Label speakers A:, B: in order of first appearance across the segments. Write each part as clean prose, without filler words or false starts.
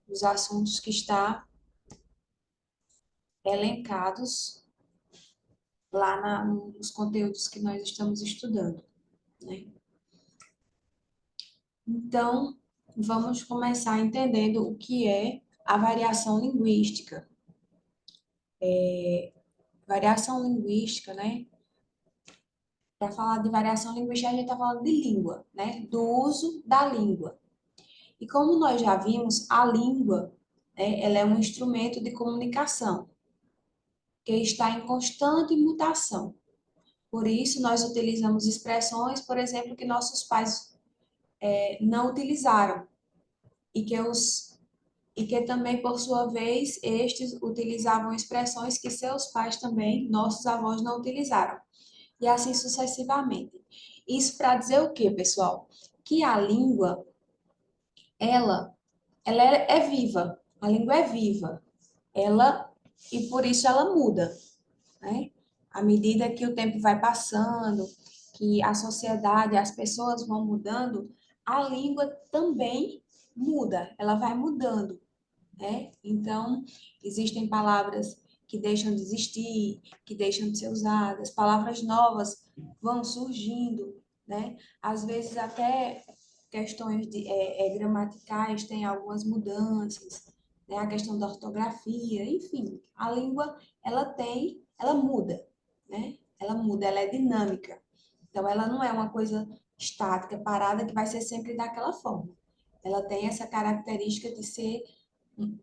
A: os assuntos que está elencados lá nos conteúdos que nós estamos estudando, né? Então, vamos começar entendendo o que é a variação linguística. Variação linguística, né? Para falar de variação linguística, a gente está falando de língua, né? Do uso da língua. E como nós já vimos, a língua, né, ela é um instrumento de comunicação que está em constante mutação. Por isso, nós utilizamos expressões, por exemplo, que nossos pais não utilizaram e que também, por sua vez, estes utilizavam expressões que seus pais também, nossos avós, não utilizaram. E assim sucessivamente. Isso para dizer o quê, pessoal? Que a língua, ela, ela é viva. A língua é viva. Ela, e por isso ela muda, né? À medida que o tempo vai passando, que a sociedade, as pessoas vão mudando, a língua também muda, ela vai mudando, né? Então, existem palavras que deixam de existir, que deixam de ser usadas, palavras novas vão surgindo, né? Às vezes até questões gramaticais têm algumas mudanças, né? A questão da ortografia, enfim, a língua ela muda, né? Ela muda, ela é dinâmica. Então, ela não é uma coisa estática, parada, que vai ser sempre daquela forma. Ela tem essa característica de ser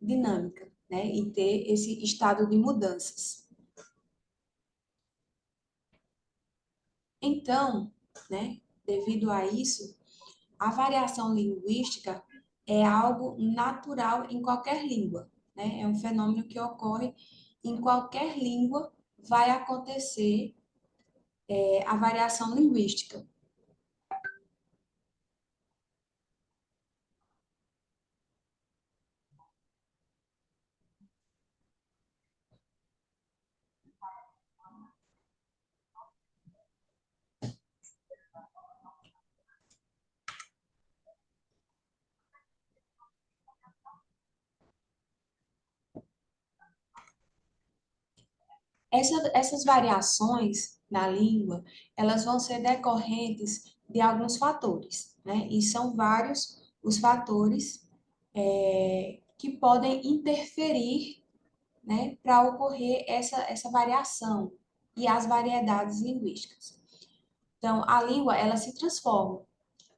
A: dinâmica, né? E ter esse estado de mudanças. Então, né, devido a isso, a variação linguística é algo natural em qualquer língua, né? É um fenômeno que ocorre em qualquer língua, vai acontecer a variação linguística. Essas variações na língua, elas vão ser decorrentes de alguns fatores, né? E são vários os fatores que podem interferir, né, para ocorrer essa variação e as variedades linguísticas. Então, a língua, ela se transforma,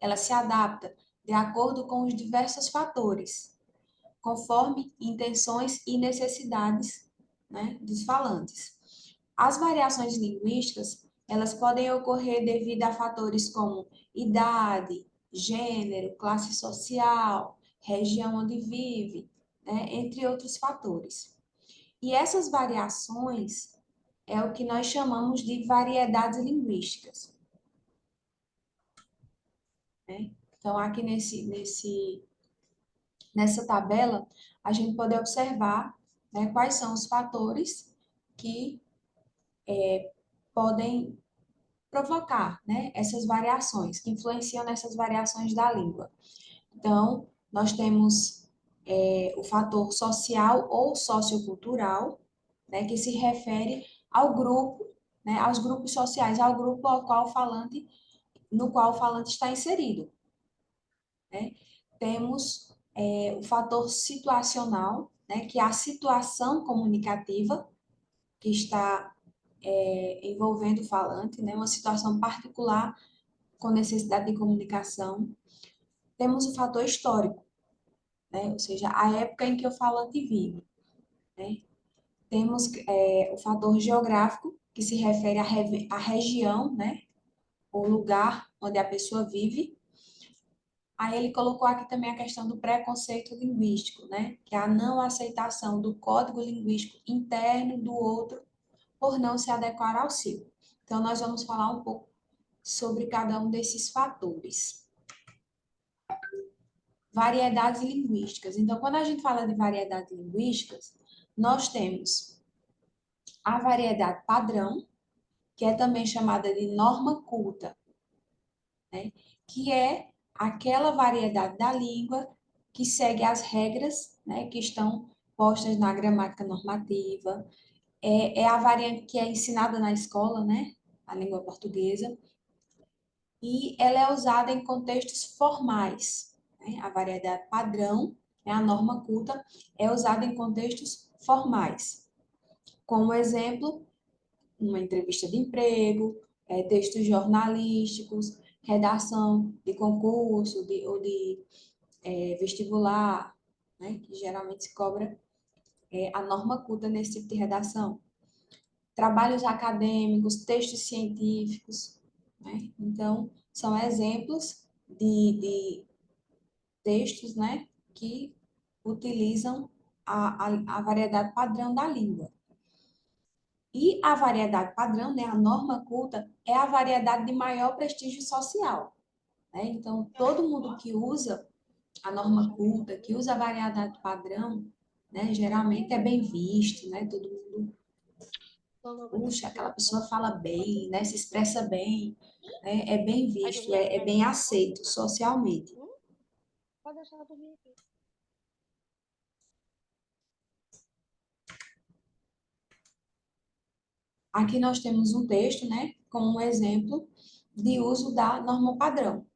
A: ela se adapta de acordo com os diversos fatores, conforme intenções e necessidades, né, dos falantes. As variações linguísticas, elas podem ocorrer devido a fatores como idade, gênero, classe social, região onde vive, né, entre outros fatores. E essas variações é o que nós chamamos de variedades linguísticas, né? Então, aqui nessa tabela, a gente pode observar, né, quais são os fatores que podem provocar, né, essas variações, que influenciam nessas variações da língua. Então, nós temos o fator social ou sociocultural, né, que se refere ao grupo, né, aos grupos sociais, ao grupo ao qual o falante, no qual o falante está inserido, né? Temos o fator situacional, né, que é a situação comunicativa que está envolvendo o falante, né, uma situação particular com necessidade de comunicação. Temos o fator histórico, né, ou seja, a época em que o falante vive, né? Temos o fator geográfico, que se refere à região, né, o lugar onde a pessoa vive. Aí ele colocou aqui também a questão do preconceito linguístico, né, que é a não aceitação do código linguístico interno do outro por não se adequar ao seu. Então, nós vamos falar um pouco sobre cada um desses fatores. Variedades linguísticas. Então, quando a gente fala de variedades linguísticas, nós temos a variedade padrão, que é também chamada de norma culta, né? Que é aquela variedade da língua que segue as regras, né, que estão postas na gramática normativa. É a variante que é ensinada na escola, né, a língua portuguesa, e ela é usada em contextos formais, né? A variedade padrão, né, a norma culta, é usada em contextos formais. Como exemplo, uma entrevista de emprego, textos jornalísticos, redação de concurso ou de vestibular, né, que geralmente se cobra a norma culta nesse tipo de redação. Trabalhos acadêmicos, textos científicos, né? Então, são exemplos de textos, né, que utilizam a variedade padrão da língua. E a variedade padrão, né, a norma culta, é a variedade de maior prestígio social, né? Então, todo mundo que usa a norma culta, que usa a variedade padrão, né, geralmente é bem visto, né? Todo mundo, puxa, aquela pessoa fala bem, né, se expressa bem, né, é bem visto, é bem aceito socialmente.
B: Pode deixar ela dormir aqui.
A: Aqui nós temos um texto, né, como um exemplo de uso da norma padrão.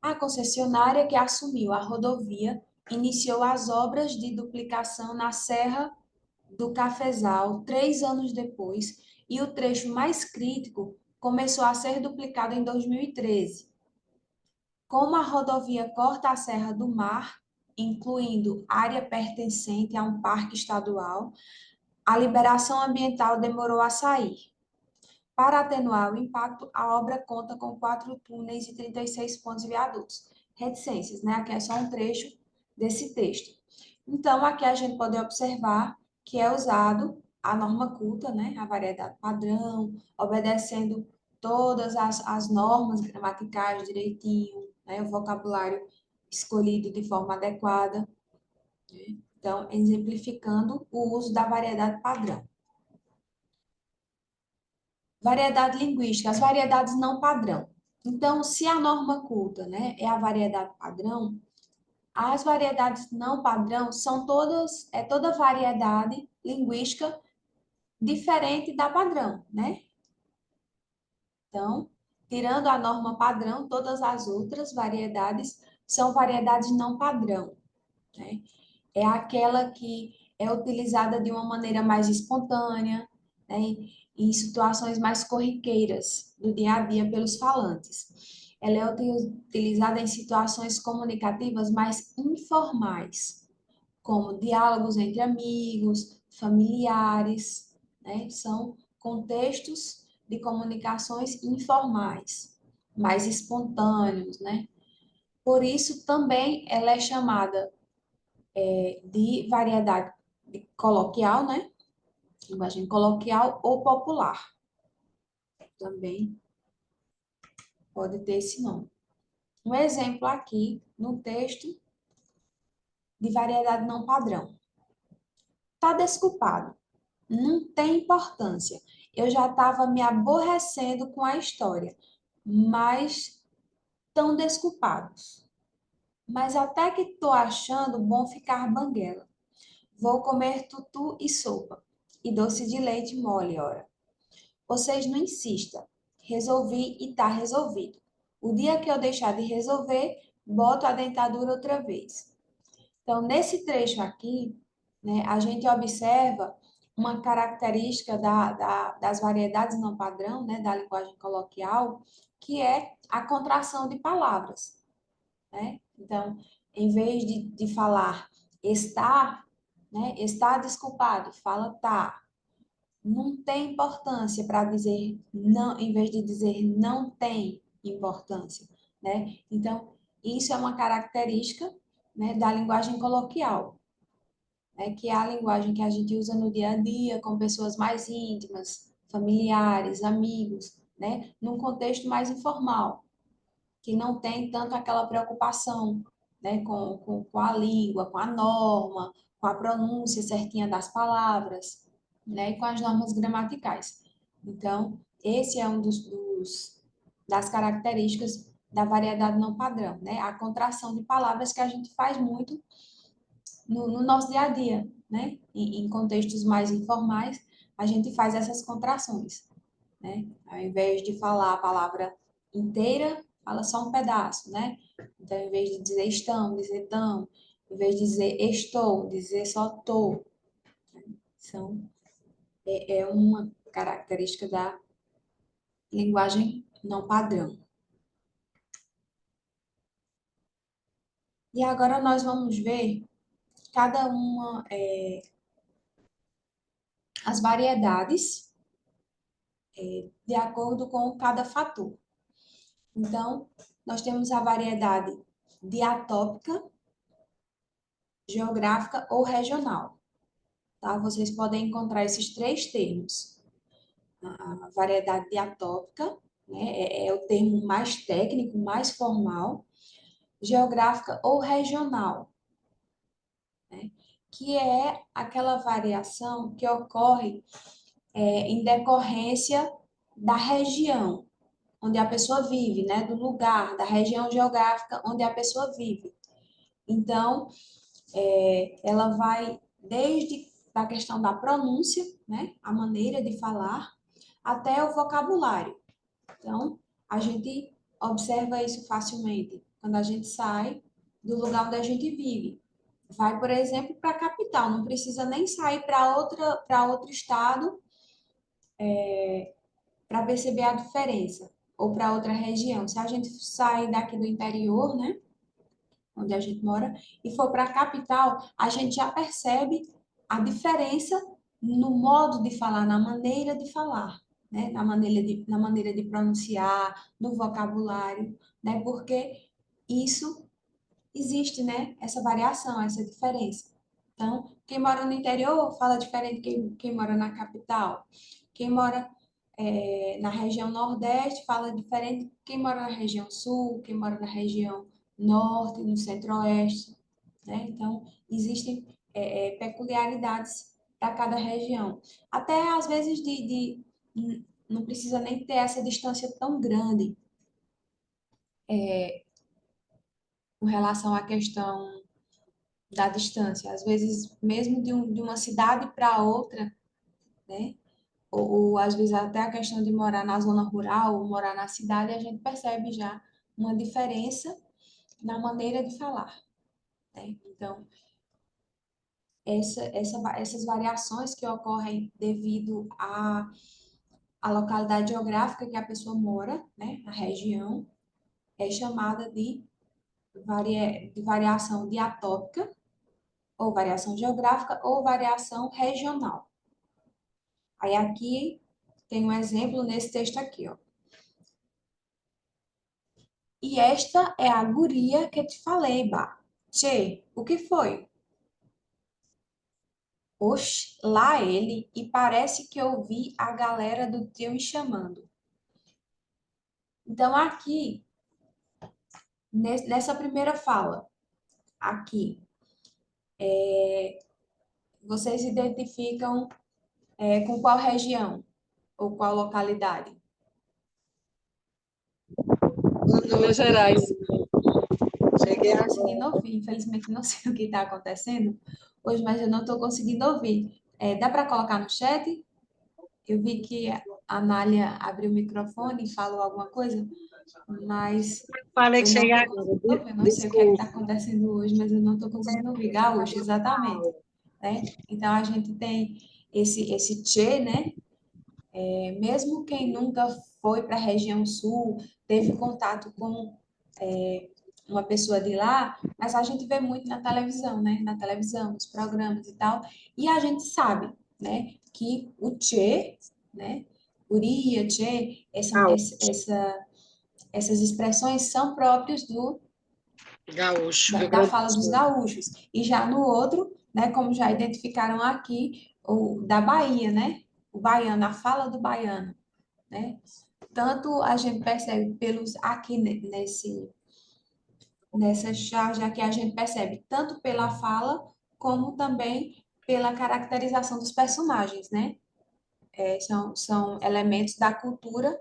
A: A concessionária que assumiu a rodovia iniciou as obras de duplicação na Serra do Cafezal 3 anos depois e o trecho mais crítico começou a ser duplicado em 2013. Como a rodovia corta a Serra do Mar, incluindo área pertencente a um parque estadual, a liberação ambiental demorou a sair. Para atenuar o impacto, a obra conta com 4 túneis e 36 pontos de viadutos. Reticências, né? Aqui é só um trecho desse texto. Então, aqui a gente pode observar que é usado a norma culta, né? A variedade padrão, obedecendo todas as normas gramaticais direitinho, né? O vocabulário escolhido de forma adequada. Então, exemplificando o uso da variedade padrão. Variedade linguística, as variedades não padrão. Então, se a norma culta, né, é a variedade padrão, as variedades não padrão são toda variedade linguística diferente da padrão, né? Então, tirando a norma padrão, todas as outras variedades são variedades não padrão, né? É aquela que é utilizada de uma maneira mais espontânea, né, em situações mais corriqueiras do dia a dia pelos falantes. Ela é utilizada em situações comunicativas mais informais, como diálogos entre amigos, familiares, né? São contextos de comunicações informais, mais espontâneos, né? Por isso também ela é chamada de variedade coloquial, né? Linguagem coloquial ou popular. Também pode ter esse nome. Um exemplo aqui no texto de variedade não padrão. Tá desculpado. Não tem importância. Eu já estava me aborrecendo com a história, mas tão desculpados. Mas até que tô achando bom ficar banguela. Vou comer tutu e sopa, e doce de leite mole, ora. Vocês não insistam. Resolvi e tá resolvido. O dia que eu deixar de resolver, boto a dentadura outra vez. Então, nesse trecho aqui, né, a gente observa uma característica das variedades não padrão, né, da linguagem coloquial, que é a contração de palavras, né? Então, em vez de falar está, né, está desculpado, fala tá. Não tem importância para dizer não, em vez de dizer não tem importância, né? Então, isso é uma característica, né, da linguagem coloquial, né, que é a linguagem que a gente usa no dia a dia com pessoas mais íntimas, familiares, amigos, né, num contexto mais informal, que não tem tanto aquela preocupação, né, com a língua, com a norma, com a pronúncia certinha das palavras, né, e com as normas gramaticais. Então, esse é um das características da variedade não padrão, né? A contração de palavras que a gente faz muito no nosso dia a dia, né? Em contextos mais informais, a gente faz essas contrações, né? Ao invés de falar a palavra inteira, fala só um pedaço, né? Então, ao invés de dizer estão, dizer tão, ao invés de dizer estou, dizer só tô. São, é uma característica da linguagem não padrão. E agora nós vamos ver cada uma, as variedades de acordo com cada fator. Então, nós temos a variedade diatópica, geográfica ou regional. Tá? Vocês podem encontrar esses três termos. A variedade diatópica, né, é o termo mais técnico, mais formal, geográfica ou regional, né, que é aquela variação que ocorre em decorrência da região onde a pessoa vive, né, do lugar, da região geográfica onde a pessoa vive. Então, ela vai desde a questão da pronúncia, né, a maneira de falar, até o vocabulário. Então, a gente observa isso facilmente quando a gente sai do lugar onde a gente vive. Vai, por exemplo, para a capital, não precisa nem sair para outro estado para perceber a diferença, ou para outra região. Se a gente sair daqui do interior, né, onde a gente mora, e for para a capital, a gente já percebe a diferença no modo de falar, na maneira de falar, né? Na maneira de pronunciar, no vocabulário, né? Porque isso existe, né? Essa variação, essa diferença. Então, quem mora no interior fala diferente de quem mora na capital. Quem mora na região Nordeste fala diferente de quem mora na região Sul, quem mora na região Norte, no Centro-Oeste, né? Então, existem peculiaridades para cada região. Até, às vezes, não precisa nem ter essa distância tão grande com relação à questão da distância. Às vezes, mesmo de uma cidade para outra, né? Ou às vezes até a questão de morar na zona rural ou morar na cidade, a gente percebe já uma diferença na maneira de falar, né? Então, essas variações que ocorrem devido à localidade geográfica que a pessoa mora, né? A região, é chamada de variação diatópica, ou variação geográfica, ou variação regional. Aí aqui tem um exemplo nesse texto aqui, ó. E esta é a guria que te falei, bah. Tchê, o que foi? Oxe, lá ele, e parece que eu vi a galera do tio me chamando. Então, aqui, nessa primeira fala, aqui, vocês identificam com qual região ou qual localidade?
C: Minas Gerais.
A: Eu não estou conseguindo ouvir, infelizmente não sei o que está acontecendo hoje, mas eu não estou conseguindo ouvir. Dá para colocar no chat? Eu vi que a Nália abriu o microfone e falou alguma coisa, mas
C: Falei que
A: eu não
C: chegar
A: estou
C: agora.
A: conseguindo ouvir. Eu não sei o que é que está acontecendo hoje, mas eu não estou conseguindo ouvir. Gaúcho, exatamente. Né? Então, a gente tem esse tchê, né? Mesmo quem nunca foi para a região sul, teve contato com uma pessoa de lá, mas a gente vê muito na televisão, né? Na televisão, nos programas e tal, e a gente sabe, né? Que o tchê, né? Uria, tchê, essas expressões são próprias
C: Gaúcho, Rio
A: da
C: Grande do
A: fala dos
C: Sul.
A: gaúchos. E já no outro, né? Como já identificaram aqui, o da Bahia, né? O baiano, a fala do baiano, né? Tanto a gente percebe pelos aqui nessa charge aqui a gente percebe tanto pela fala como também pela caracterização dos personagens, né? São elementos da cultura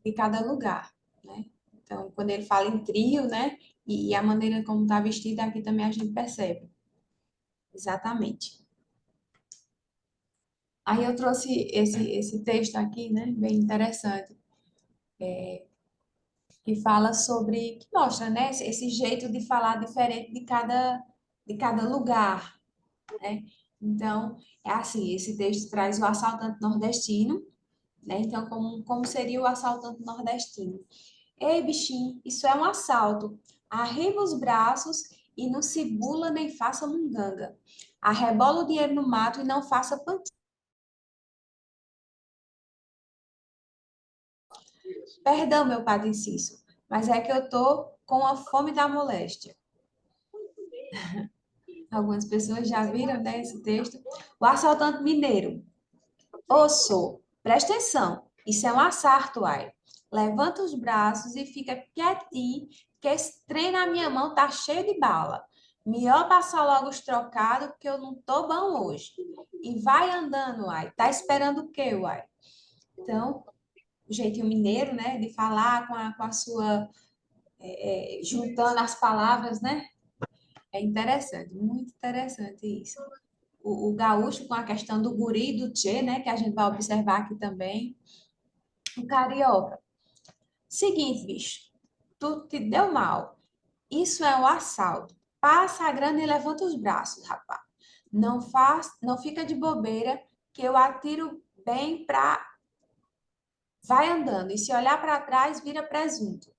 A: de cada lugar, né? Então, quando ele fala em trio, né? E a maneira como está vestida, aqui também a gente percebe. Exatamente. Aí eu trouxe esse texto aqui, né? Bem interessante, que fala sobre, que mostra, né? Esse jeito de falar diferente de cada lugar, né? Então, é assim, esse texto traz o assaltante nordestino, né? Então, como seria o assaltante nordestino? Ei, bichinho, isso é um assalto. Arriba os braços e não se bula nem faça munganga. Arrebola o dinheiro no mato e não faça pantinho. Perdão, meu padre Cício, mas é que eu tô com a fome da moléstia. Algumas pessoas já viram, né, esse texto. O assaltante mineiro. Ô, sou, presta atenção. Isso é um assalto, ai. Levanta os braços e fica quietinho, que esse trem na minha mão tá cheio de bala. Melhor passar logo os trocados, porque eu não tô bom hoje. E vai andando, uai. Tá esperando o quê, uai? Então, o jeitinho mineiro, né, de falar com a sua, juntando as palavras, né? É interessante, muito interessante isso. O gaúcho com a questão do guri e do tchê, né, que a gente vai observar aqui também. O carioca. Seguinte, bicho, tu te deu mal. Isso é um assalto. Passa a grana e levanta os braços, rapaz. Não fica de bobeira que eu atiro bem pra. Vai andando. E se olhar para trás, vira presunto.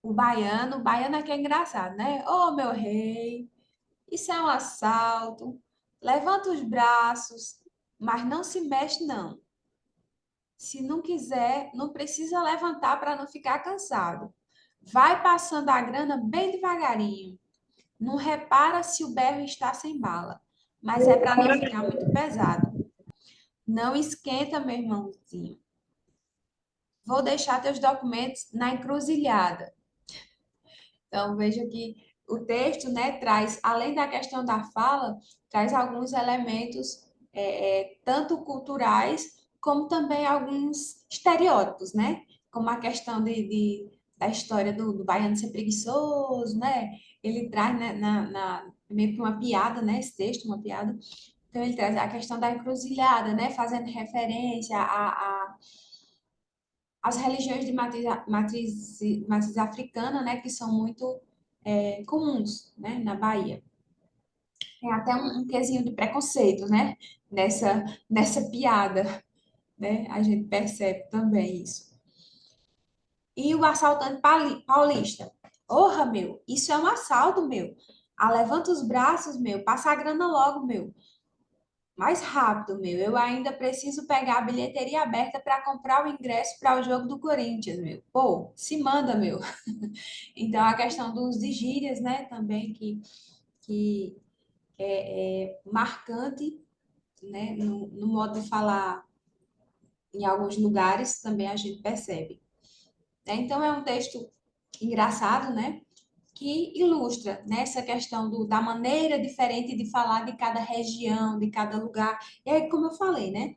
A: O baiano é que é engraçado, né? Ô, meu rei, isso é um assalto. Levanta os braços, mas não se mexe, não. Se não quiser, não precisa levantar para não ficar cansado. Vai passando a grana bem devagarinho. Não repara se o berro está sem bala, mas é para não ficar muito pesado. Não esquenta, meu irmãozinho. Vou deixar teus documentos na encruzilhada. Então, veja que o texto, né, traz, além da questão da fala, traz alguns elementos, tanto culturais, como também alguns estereótipos, né? Como a questão da história do baiano ser preguiçoso, né? Ele traz, né, meio que uma piada, né? Esse texto, uma piada. Então, ele traz a questão da encruzilhada, né? Fazendo referência às religiões de matriz africana, né? Que são muito comuns, né, na Bahia. Tem até um quesinho de preconceito, né, nessa piada, né, a gente percebe também isso. E o assaltante paulista. Porra, meu, isso é um assalto, meu. Ah, levanta os braços, meu, passa a grana logo, meu. Mais rápido, meu. Eu ainda preciso pegar a bilheteria aberta para comprar o ingresso para o jogo do Corinthians, meu. Pô, se manda, meu. Então, a questão dos de gírias, né, também, que é marcante, né, no modo de falar em alguns lugares, também a gente percebe. Né? Então, é um texto engraçado, né, que ilustra, né, essa questão da maneira diferente de falar de cada região, de cada lugar. E aí, como eu falei, né,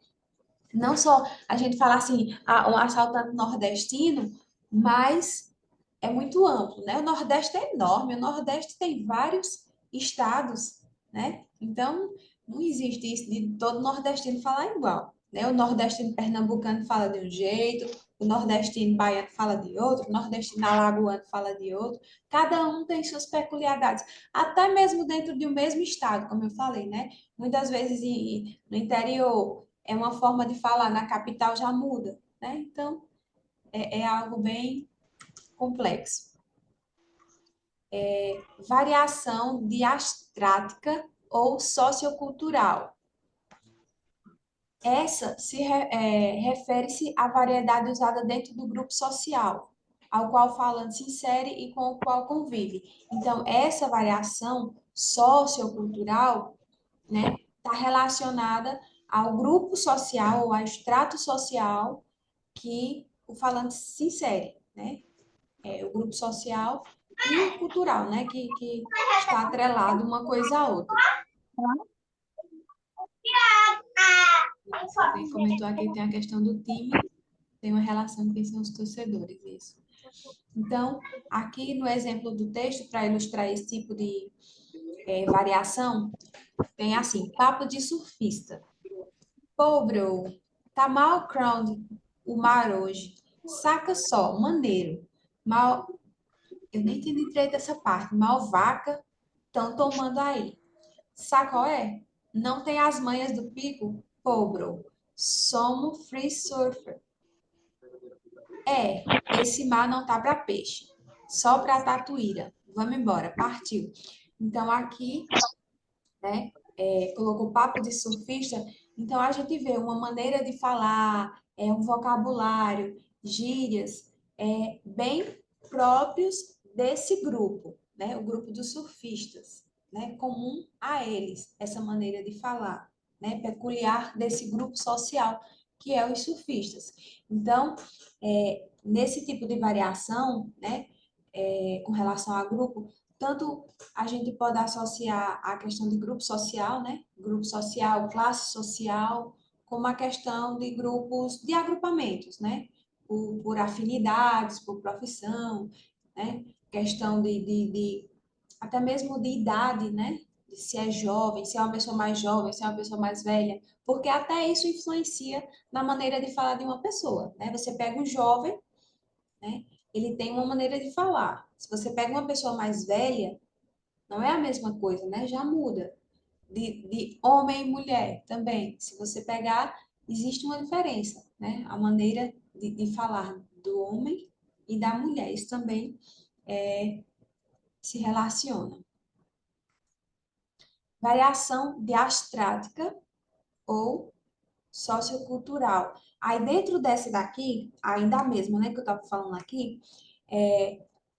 A: não só a gente falar assim, um assaltante nordestino, mas é muito amplo, né? O Nordeste é enorme, o Nordeste tem vários estados, né? Então, não existe isso de todo nordestino falar igual, né? O nordestino pernambucano fala de um jeito, o nordestino baiano fala de outro, o nordestino alagoano fala de outro. Cada um tem suas peculiaridades, até mesmo dentro de um mesmo estado, como eu falei, né? Muitas vezes no interior é uma forma de falar, na capital já muda, né? Então, é algo bem complexo. Variação diastrática ou sociocultural. Essa refere-se à variedade usada dentro do grupo social, ao qual o falante se insere e com o qual convive. Então, essa variação sociocultural, né, está relacionada ao grupo social ou ao extrato social que o falante se insere, né? O grupo social e o cultural, né? Que está atrelado uma coisa à outra. Você comentou aqui, tem a questão do time. Tem uma relação com quem são os torcedores, isso. Então, aqui no exemplo do texto, para ilustrar esse tipo de variação, tem assim, papo de surfista. Pô, bro, tá mal crowd o mar hoje. Saca só, maneiro. Mal, eu nem entendi direito essa parte. Mal vaca, estão tomando aí. Sabe qual é? Não tem as manhas do pico? Pô, bro, somos free surfer. Esse mar não tá para peixe, só para tatuíra. Vamos embora, partiu. Então aqui, né, colocou papo de surfista. Então a gente vê uma maneira de falar, um vocabulário, gírias, bem próprios desse grupo, né, o grupo dos surfistas, né, comum a eles essa maneira de falar, né, peculiar desse grupo social que é os surfistas. Então, nesse tipo de variação, né, com relação a grupo, tanto a gente pode associar a questão de grupo social, né, grupo social, classe social, como a questão de grupos, de agrupamentos, né, por afinidades, por profissão, né, questão até mesmo de idade, né, de se é jovem, se é uma pessoa mais jovem, se é uma pessoa mais velha, porque até isso influencia na maneira de falar de uma pessoa, né? Você pega um jovem, né? Ele tem uma maneira de falar. Se você pega uma pessoa mais velha, não é a mesma coisa, né? Já muda. De homem e mulher também. Se você pegar, existe uma diferença, né? A maneira de falar do homem e da mulher. Isso também se relaciona. Variação diastrática ou sociocultural. Aí, dentro dessa daqui, ainda a mesma, né, que eu estava falando aqui,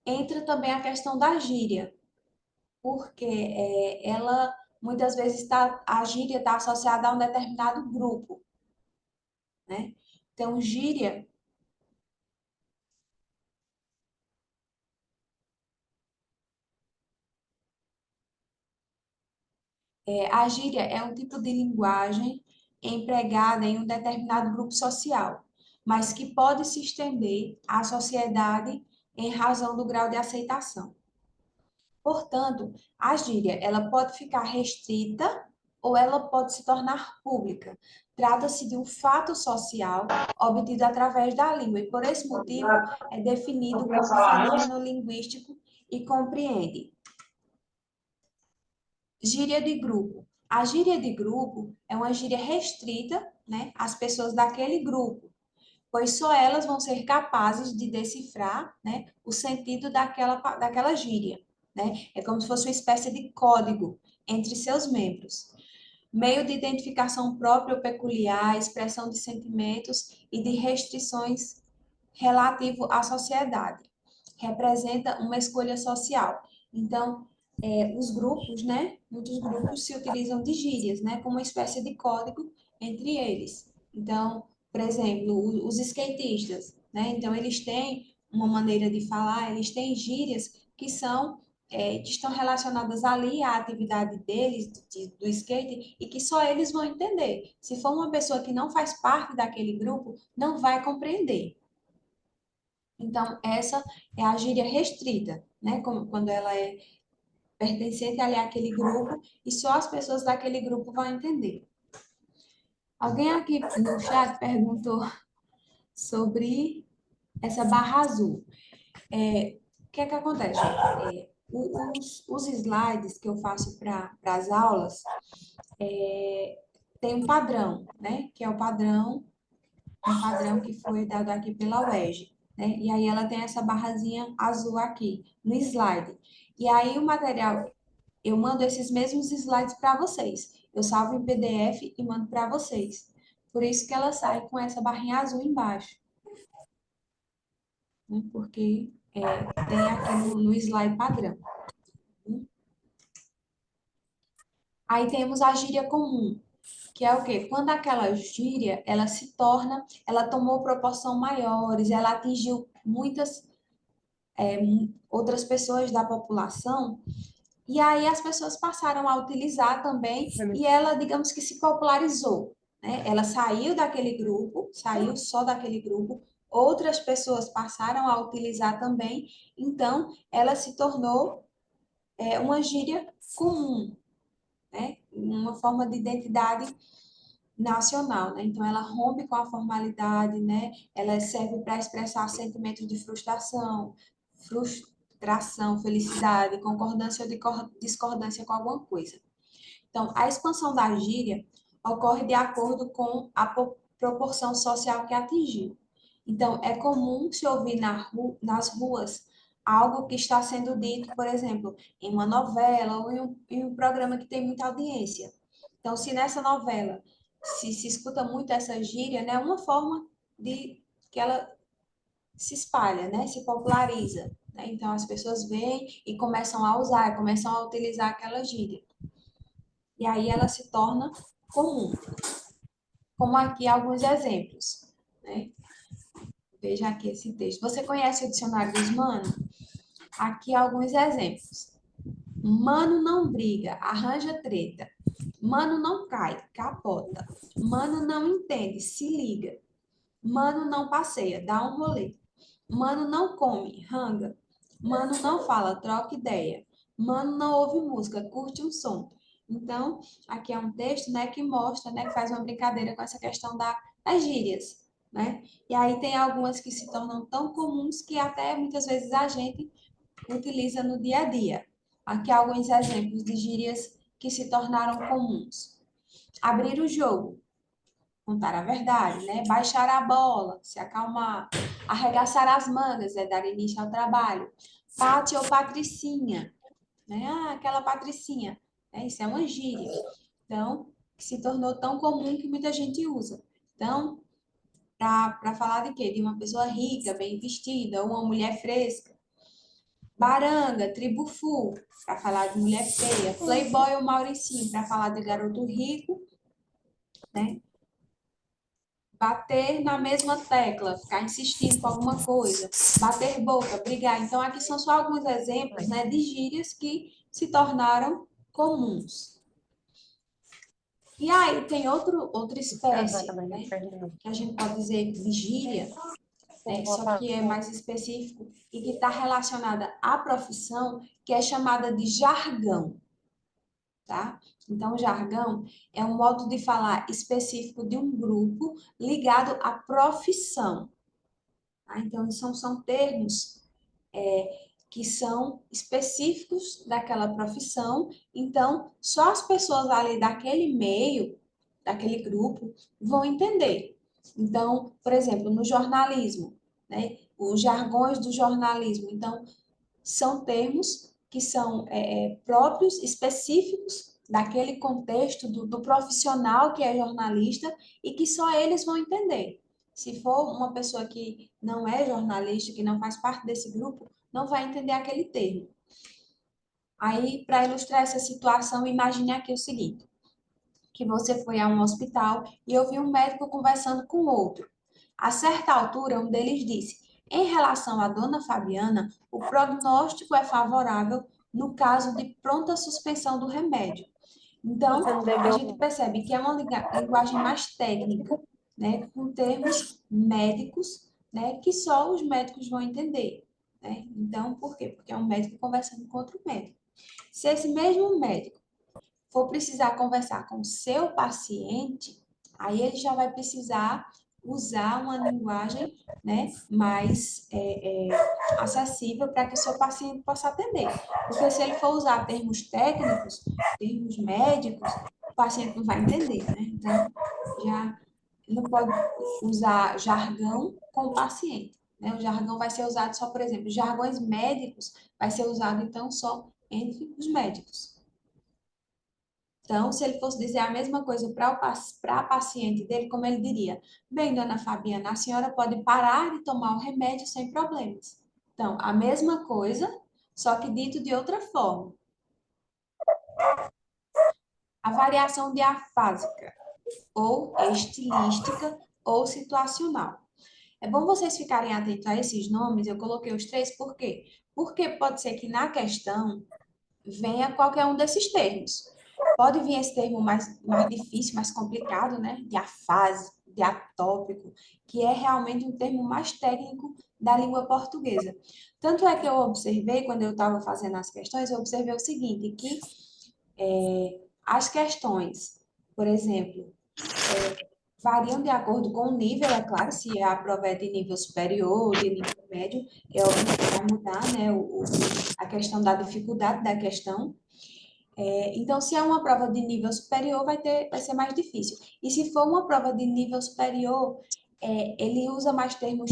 A: entra também a questão da gíria, porque ela, muitas vezes, a gíria está associada a um determinado grupo, né? Então, gíria, a gíria é um tipo de linguagem empregada em um determinado grupo social, mas que pode se estender à sociedade em razão do grau de aceitação. Portanto, a gíria, ela pode ficar restrita ou ela pode se tornar pública. Trata-se de um fato social obtido através da língua e, por esse motivo, é definido como fenômeno linguístico e compreende. Gíria de grupo. A gíria de grupo é uma gíria restrita, né, às pessoas daquele grupo, pois só elas vão ser capazes de decifrar, né, o sentido daquela gíria. Né? É como se fosse uma espécie de código entre seus membros. Meio de identificação própria ou peculiar, expressão de sentimentos e de restrições relativo à sociedade. Representa uma escolha social. Então, os grupos, né? Muitos grupos se utilizam de gírias, né? Como uma espécie de código entre eles. Então, por exemplo, os skatistas, né? Então, eles têm uma maneira de falar, eles têm gírias que que estão relacionadas ali à atividade deles, do skate, e que só eles vão entender. Se for uma pessoa que não faz parte daquele grupo, não vai compreender. Então, essa é a gíria restrita, né? Quando ela é pertencente ali àquele grupo e só as pessoas daquele grupo vão entender. Alguém aqui no chat perguntou sobre essa barra azul. O que é que acontece, gente? Os slides que eu faço para as aulas tem um padrão, né? Que é um padrão que foi dado aqui pela UERJ, né? E aí ela tem essa barrazinha azul aqui no slide. E aí o material, eu mando esses mesmos slides para vocês. Eu salvo em PDF e mando para vocês. Por isso que ela sai com essa barrinha azul embaixo, né? Porque tem aqui no slide padrão. Aí temos a gíria comum, que é o quê? Quando aquela gíria, ela tomou proporção maiores, ela atingiu muitas outras pessoas da população, e aí as pessoas passaram a utilizar também, e ela, digamos que se popularizou, né? Ela saiu daquele grupo, saiu só daquele grupo, outras pessoas passaram a utilizar também, então ela se tornou uma gíria comum, né? Uma forma de identidade nacional, né? Então ela rompe com a formalidade, né? Ela serve para expressar sentimentos de frustração, felicidade, concordância ou discordância com alguma coisa. Então, a expansão da gíria ocorre de acordo com a proporção social que atingiu. Então, é comum se ouvir nas ruas algo que está sendo dito, por exemplo, em uma novela ou em um programa que tem muita audiência. Então, se nessa novela se escuta muito essa gíria, né, é uma forma de que ela se espalha, né, se populariza. Né? Então, as pessoas veem e começam a usar, começam a utilizar aquela gíria. E aí ela se torna comum. Como aqui alguns exemplos. Né? Veja aqui esse texto. Você conhece o dicionário dos Mano? Aqui alguns exemplos. Mano não briga, arranja treta. Mano não cai, capota. Mano não entende, se liga. Mano não passeia, dá um rolê. Mano não come, ranga. Mano não fala, troca ideia. Mano não ouve música, curte um som. Então, aqui é um texto, né, que mostra, né, que faz uma brincadeira com essa questão das gírias, né? E aí tem algumas que se tornam tão comuns que até muitas vezes a gente utiliza no dia a dia. Aqui alguns exemplos de gírias que se tornaram comuns. Abrir o jogo, contar a verdade, né? Baixar a bola, se acalmar. Arregaçar as mangas, é dar início ao trabalho. Pati ou patricinha, né? Ah, aquela patricinha. Isso é uma gíria. Então, que se tornou tão comum que muita gente usa. Então, para falar de quê? De uma pessoa rica, bem vestida, ou uma mulher fresca. Baranga, tribo full, para falar de mulher feia. Playboy ou Mauricinho, para falar de garoto rico, né? Bater na mesma tecla, ficar insistindo com alguma coisa, bater boca, brigar. Então, aqui são só alguns exemplos, né, de gírias que se tornaram comuns. E aí tem outra espécie, né, que a gente pode dizer de gíria, né, só que é mais específico e que está relacionada à profissão, que é chamada de jargão. Tá? Então, o jargão é um modo de falar específico de um grupo ligado à profissão. Tá? Então, são termos que são específicos daquela profissão. Então, só as pessoas ali daquele meio, daquele grupo, vão entender. Então, por exemplo, no jornalismo, né? Os jargões do jornalismo. Então, são termos que são próprios, específicos daquele contexto do profissional que é jornalista e que só eles vão entender. Se for uma pessoa que não é jornalista, que não faz parte desse grupo, não vai entender aquele termo. Aí, para ilustrar essa situação, imagine aqui o seguinte, que você foi a um hospital e ouviu um médico conversando com outro. A certa altura, um deles disse: em relação à dona Fabiana, o prognóstico é favorável no caso de pronta suspensão do remédio. Então, a gente percebe que é uma linguagem mais técnica, né, com termos médicos, né, que só os médicos vão entender. Né? Então, por quê? Porque é um médico conversando com outro médico. Se esse mesmo médico for precisar conversar com o seu paciente, aí ele já vai precisar usar uma linguagem, né, mais acessível para que o seu paciente possa atender. Porque se ele for usar termos técnicos, termos médicos, o paciente não vai entender, né? Então, já não pode usar jargão com o paciente. Né? O jargão vai ser usado só, por exemplo, jargões médicos vai ser usado, então, só entre os médicos. Então, se ele fosse dizer a mesma coisa para a paciente dele, como ele diria? Bem, dona Fabiana, a senhora pode parar de tomar o remédio sem problemas. Então, a mesma coisa, só que dito de outra forma. A variação diafásica, ou estilística, ou situacional. É bom vocês ficarem atentos a esses nomes, eu coloquei os três, por quê? Porque pode ser que na questão venha qualquer um desses termos. Pode vir esse termo mais difícil, mais complicado, né? de atópico, que é realmente um termo mais técnico da língua portuguesa. Tanto é que eu observei, quando eu estava fazendo as questões, eu observei o seguinte, que as questões, por exemplo, variam de acordo com o nível, é claro, se a prova é de nível superior ou de nível médio, é óbvio que vai mudar, né, a questão da dificuldade da questão. Então, se é uma prova de nível superior, vai ser mais difícil. E se for uma prova de nível superior, ele usa mais termos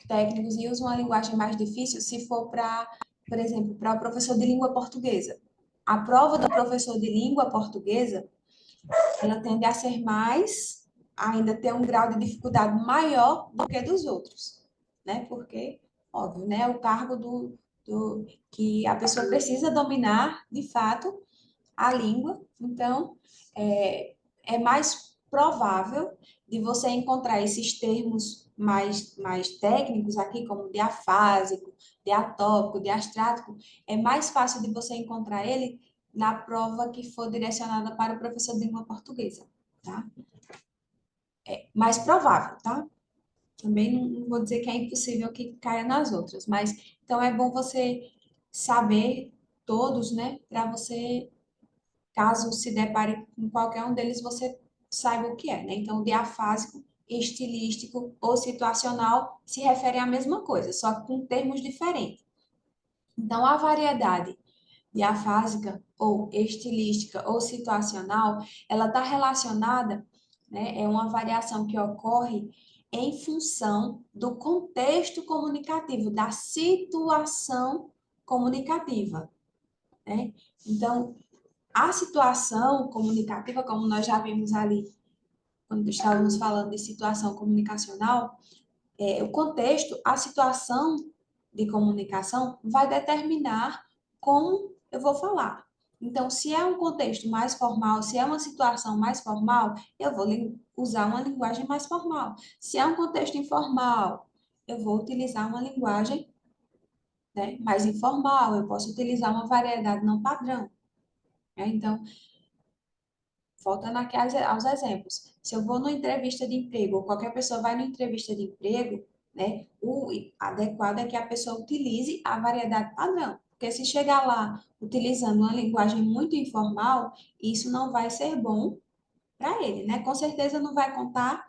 A: técnicos e usa uma linguagem mais difícil se for para, por exemplo, para o professor de língua portuguesa. A prova do professor de língua portuguesa, ela tende a ser mais, ainda ter um grau de dificuldade maior do que dos outros, né? Porque, óbvio, né? O cargo que a pessoa precisa dominar, de fato, a língua, então é mais provável de você encontrar esses termos mais técnicos aqui, como diafásico, diatópico, diastrático, é mais fácil de você encontrar ele na prova que for direcionada para o professor de língua portuguesa, tá? É mais provável, tá? Também não vou dizer que é impossível que caia nas outras, mas então é bom você saber todos, né, para você caso se depare com qualquer um deles, você saiba o que é, né? Então, o diafásico, estilístico ou situacional se refere à mesma coisa, só que com termos diferentes. Então, a variedade diafásica ou estilística ou situacional, ela está relacionada, né? É uma variação que ocorre em função do contexto comunicativo, da situação comunicativa, né? Então, a situação comunicativa, como nós já vimos ali, quando estávamos falando de situação comunicacional, o contexto, a situação de comunicação vai determinar como eu vou falar. Então, se é um contexto mais formal, se é uma situação mais formal, eu vou usar uma linguagem mais formal. Se é um contexto informal, eu vou utilizar uma linguagem, né, mais informal, eu posso utilizar uma variedade não padrão, né? Então, voltando aqui aos exemplos. Se eu vou numa entrevista de emprego, ou qualquer pessoa vai numa entrevista de emprego, né, o adequado é que a pessoa utilize a variedade padrão. Porque se chegar lá utilizando uma linguagem muito informal, isso não vai ser bom para ele, né? Com certeza não vai contar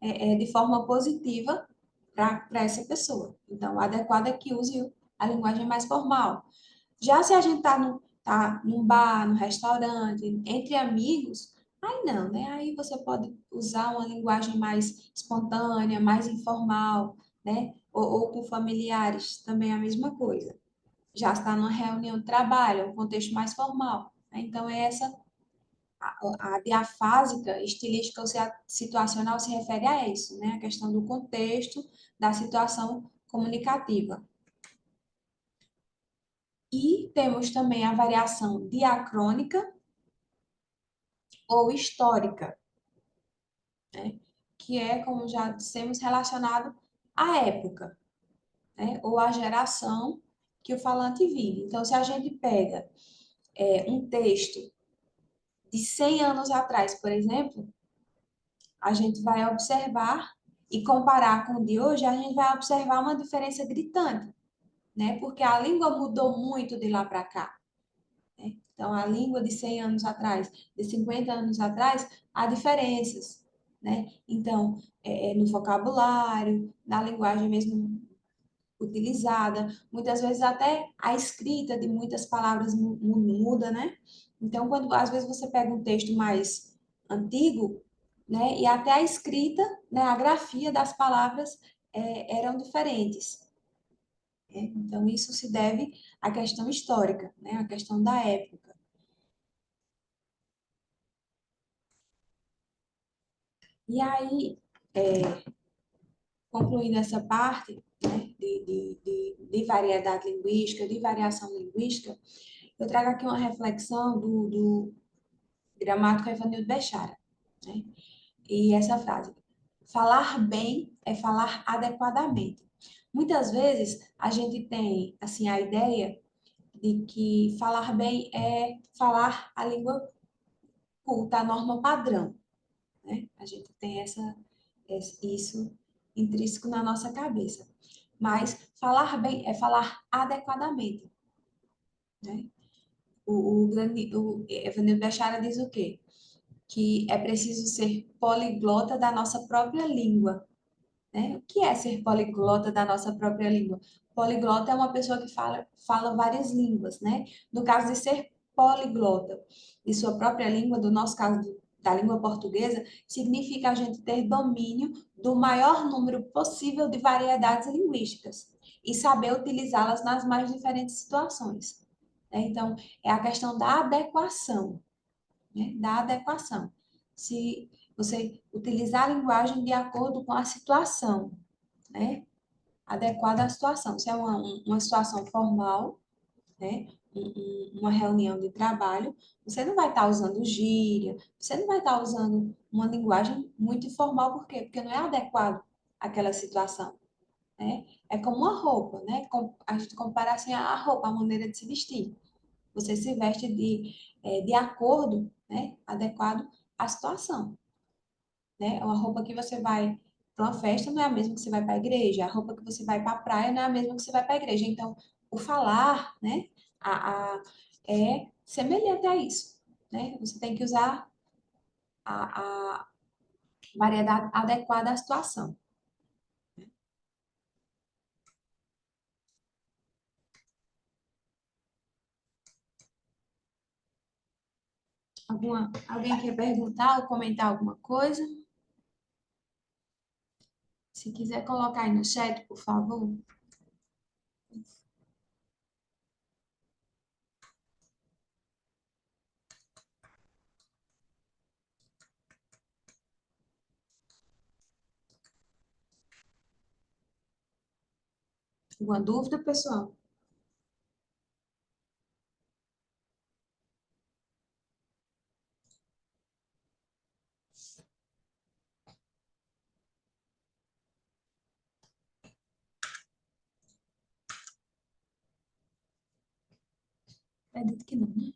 A: de forma positiva para essa pessoa. Então, o adequado é que use a linguagem mais formal. Já se a gente tá num bar, num restaurante, entre amigos, aí não, né? Aí você pode usar uma linguagem mais espontânea, mais informal, né? Ou com familiares, também é a mesma coisa. Já está numa reunião de trabalho, um contexto mais formal, né? Então, a diafásica, estilística ou situacional se refere a isso, né? A questão do contexto, da situação comunicativa. E temos também a variação diacrônica ou histórica, né? Que é, como já dissemos, relacionado à época, né? Ou à geração que o falante vive. Então, se a gente pega um texto de 100 anos atrás, por exemplo, a gente vai observar e comparar com o de hoje, a gente vai observar uma diferença gritante, né? Porque a língua mudou muito de lá para cá. Né? Então, a língua de 100 anos atrás, de 50 anos atrás, há diferenças, né? Então, no vocabulário, na linguagem mesmo utilizada, muitas vezes até a escrita de muitas palavras muda, né? Então, quando às vezes você pega um texto mais antigo, né, e até a escrita, né, a grafia das palavras eram diferentes. Né? Então, isso se deve à questão histórica, né, à questão da época. E aí, concluindo essa parte, né, de variedade linguística, de variação linguística, eu trago aqui uma reflexão do gramático Evanildo Bechara, né? E essa frase: falar bem é falar adequadamente. Muitas vezes a gente tem assim a ideia de que falar bem é falar a língua culta, a norma padrão, né? A gente tem É isso intrínseco na nossa cabeça. Mas falar bem é falar adequadamente, né? O Evanildo Bechara diz o quê? Que é preciso ser poliglota da nossa própria língua, né? O que é ser poliglota da nossa própria língua? Poliglota é uma pessoa que fala várias línguas, né? No caso de ser poliglota de sua própria língua, do nosso caso da língua portuguesa, significa a gente ter domínio do maior número possível de variedades linguísticas e saber utilizá-las nas mais diferentes situações, né? Então, é a questão da adequação, né? Da adequação. Se você utilizar a linguagem de acordo com a situação, né? Adequada à situação. Se é uma situação formal, né? Uma reunião de trabalho, você não vai estar usando gíria, você não vai estar usando uma linguagem muito informal, por quê? Porque não é adequado àquela situação, né? É como uma roupa, né? A gente compara assim a roupa, a maneira de se vestir. Você se veste de acordo, né? Adequado à situação, né? A roupa que você vai para uma festa não é a mesma que você vai para a igreja, a roupa que você vai para a praia não é a mesma que você vai para a igreja. Então, o falar, né, é semelhante a isso, né? Você tem que usar a variedade adequada à situação. Alguém quer perguntar ou comentar alguma coisa? Se quiser colocar aí no chat, por favor. Alguma dúvida, pessoal? Acredito que não, né?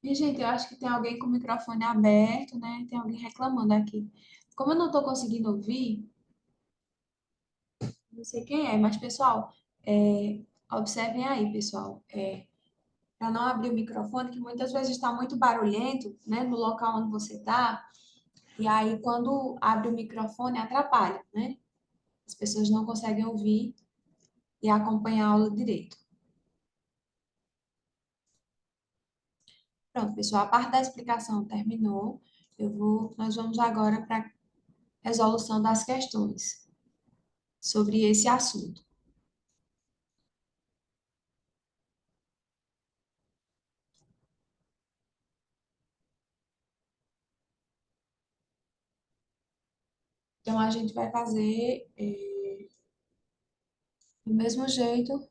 A: E, gente, eu acho que tem alguém com o microfone aberto, né? Tem alguém reclamando aqui. Como eu não estou conseguindo ouvir, não sei quem é, mas, pessoal, observem aí, pessoal. Para não abrir o microfone, que muitas vezes está muito barulhento, né? No local onde você está. E aí, quando abre o microfone, atrapalha, né? As pessoas não conseguem ouvir e acompanhar a aula direito. Pronto, pessoal, a parte da explicação terminou. Nós vamos agora para a resolução das questões sobre esse assunto. Então, a gente vai fazer do mesmo jeito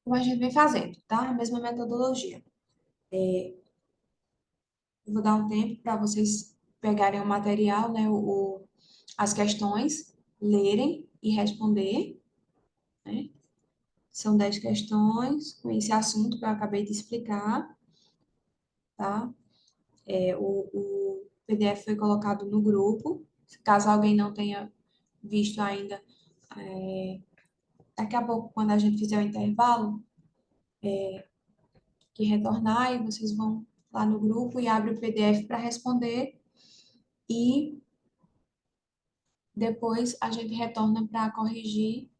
A: como a gente vem fazendo, tá? A mesma metodologia. Eu vou dar um tempo para vocês pegarem o material, né? As questões, lerem e responder, né? São 10 questões com esse assunto que eu acabei de explicar, tá? O PDF foi colocado no grupo. Caso alguém não tenha visto ainda, daqui a pouco, quando a gente fizer o intervalo, que retornar, e vocês vão lá no grupo e abre o PDF para responder e depois a gente retorna para corrigir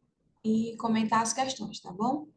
A: e comentar as questões, tá bom?